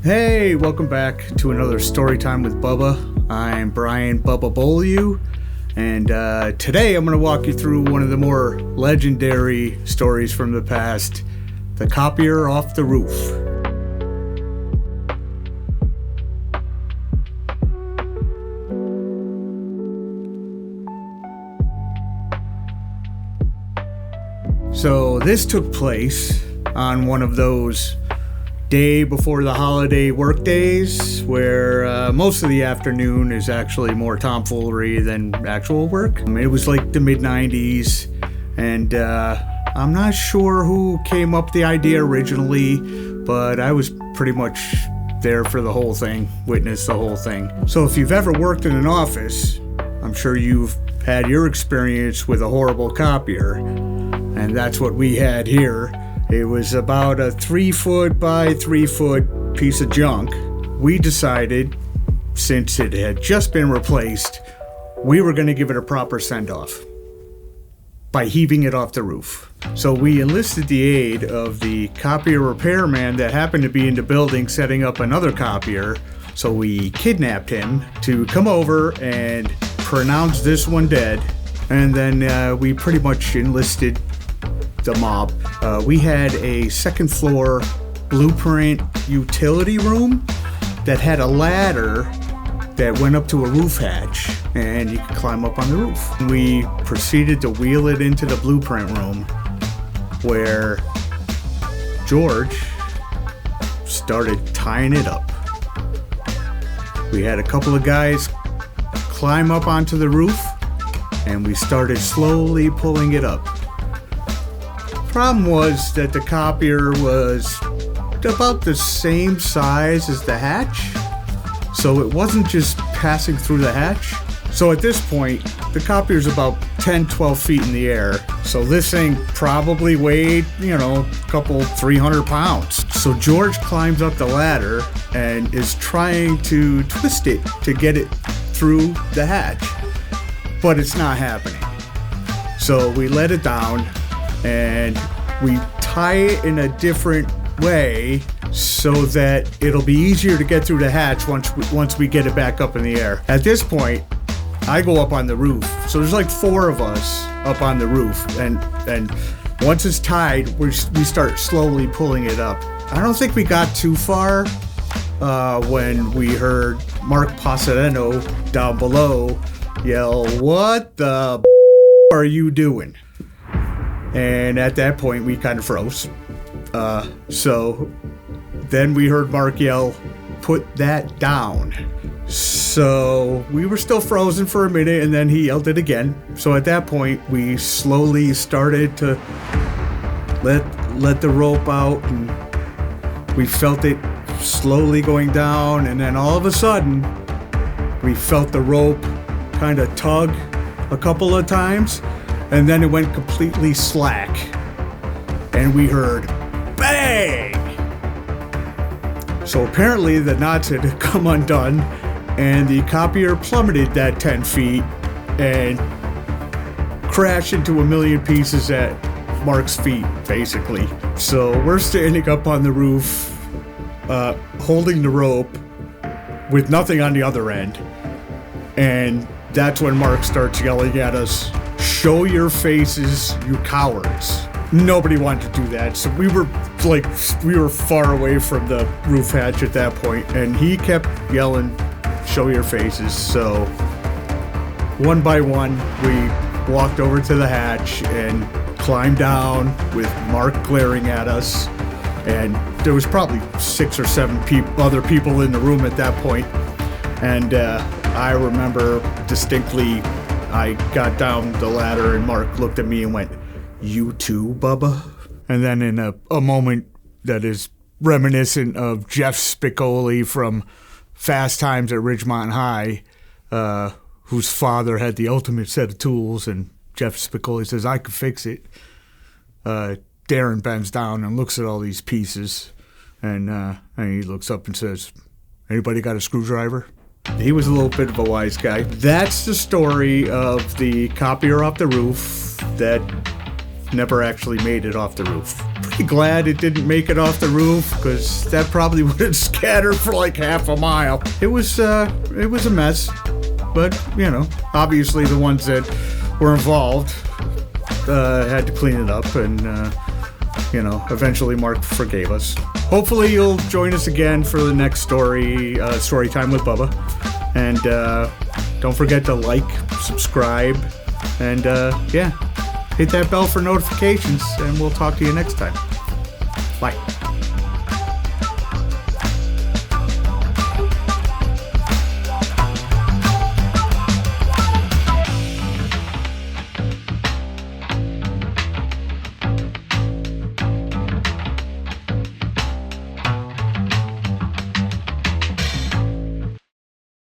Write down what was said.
Hey, welcome back to another Story Time with Bubba. I'm Brian Bubba Beaulieu, and today I'm going to walk you through one of the more legendary stories from the past, the Copier off the roof. So this took place on one of those day before the holiday work days where most of the afternoon is actually more tomfoolery than actual work. It was like the mid-90s, and I'm not sure who came up with the idea originally, but I was pretty much there for the whole thing, witnessed the whole thing. So if you've ever worked in an office, I'm sure you've had your experience with a horrible copier, and that's what we had here. It was about a 3-foot by 3-foot piece of junk. We decided, since it had just been replaced, we were going to give it a proper send-off by heaving it off the roof. So we enlisted the aid of the copier repairman that happened to be in the building setting up another copier. So we kidnapped him to come over and pronounce this one dead. And then we pretty much enlisted the mob. We had a second floor blueprint utility room that had a ladder that went up to a roof hatch, and you could climb up on the roof. We proceeded to wheel it into the blueprint room where George started tying it up. We had a couple of guys climb up onto the roof, and we started slowly pulling it up. Problem was that the copier was about the same size as the hatch, so it wasn't just passing through the hatch. So at this point, the copier's about 10-12 feet in the air, so this thing probably weighed, a couple 300 pounds. So George climbs up the ladder and is trying to twist it to get it through the hatch, but it's not happening. So we let it down, and we tie it in a different way so that it'll be easier to get through the hatch once we get it back up in the air. At this point, I go up on the roof. So there's like 4 of us up on the roof, and once it's tied, we start slowly pulling it up. I don't think we got too far when we heard Mark Passereno down below yell, "What the are you doing?" And at that point, we kind of froze. So then we heard Mark yell, "Put that down." So we were still frozen for a minute, and then he yelled it again. So at that point, we slowly started to let the rope out, and we felt it slowly going down. And then all of a sudden, we felt the rope kind of tug a couple of times. And then it went completely slack, and we heard bang! So apparently the knots had come undone, and the copier plummeted that 10 feet and crashed into a million pieces at Mark's feet, basically. So we're standing up on the roof, holding the rope with nothing on the other end, and that's when Mark starts yelling at us, "Show your faces, you cowards." Nobody wanted to do that, so we were far away from the roof hatch at that point, and he kept yelling, "Show your faces." So one by one, we walked over to the hatch and climbed down with Mark glaring at us, and there was probably 6 or 7 other people in the room at that point. And I remember distinctly, I got down the ladder and Mark looked at me and went, "You too, Bubba?" And then in a moment that is reminiscent of Jeff Spicoli from Fast Times at Ridgemont High, whose father had the ultimate set of tools, and Jeff Spicoli says, "I could fix it." Darren bends down and looks at all these pieces, and he looks up and says, "Anybody got a screwdriver?" He was a little bit of a wise guy. That's the story of the copier off the roof that never actually made it off the roof. pretty glad it didn't make it off the roof, because that probably would have scattered for like half a mile. It was a mess, but obviously the ones that were involved had to clean it up, and eventually Mark forgave us. Hopefully you'll join us again for the next story time with Bubba, and don't forget to like, subscribe, and hit that bell for notifications, and we'll talk to you next time. Bye.